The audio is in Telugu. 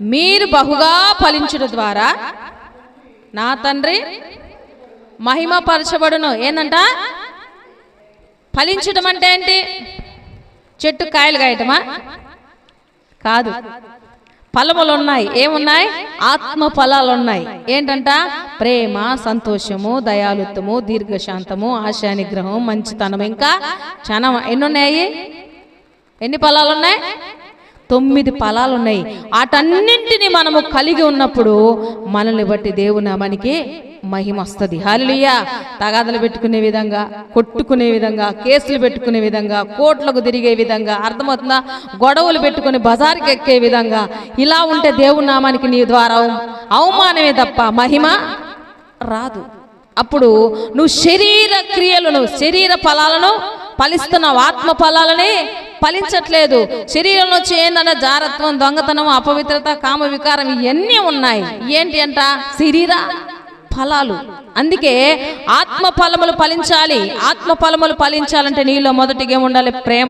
మీరు బహుగా ఫలించుట ద్వారా నా తండ్రి మహిమపరచబడును. ఏందంట? ఫలించడం అంటే ఏంటి? చెట్టు కాయలు కాయటమా? కాదు. ఫలములు ఉన్నాయి. ఏమున్నాయి? ఆత్మ ఫలాలు ఉన్నాయి. ఏంటంట? ప్రేమ, సంతోషము, దయాలుత్వము, దీర్ఘశాంతము, ఆశా నిగ్రహం, మంచితనం, ఇంకా చాలా ఎన్నున్నాయి? ఎన్ని ఫలాలు ఉన్నాయి? 9 ఫలాలు ఉన్నాయి. వాటన్నింటినీ మనము కలిగి ఉన్నప్పుడు మనల్ని బట్టి దేవుని మనకి మహిమ వస్తుంది. హల్లెలూయా. తగాదలు పెట్టుకునే విధంగా, కొట్టుకునే విధంగా, కేసులు పెట్టుకునే విధంగా, కోట్లకు తిరిగే విధంగా, అర్థమవుతుందా? గొడవలు పెట్టుకుని బజార్కి ఎక్కే విధంగా ఇలా ఉంటే దేవుని నామానికి నీ ద్వారా అవమానమే తప్ప మహిమ రాదు. అప్పుడు నువ్వు శరీర క్రియలను, శరీర ఫలాలను ఫలిస్తున్నావు, ఆత్మ ఫలాలని ఫలించట్లేదు. శరీరంలో ఏంటంటే జారత్వం, దొంగతనం, అపవిత్రత, కామ వికారం ఇవన్నీ ఉన్నాయి. ఏంటి అంట? శరీర ఫలాలు. అందుకే ఆత్మ ఫలములు ఫలించాలి. ఆత్మ ఫలములు ఫలించాలంటే నీలో మొదటిగా ఏముండాలి? ప్రేమ.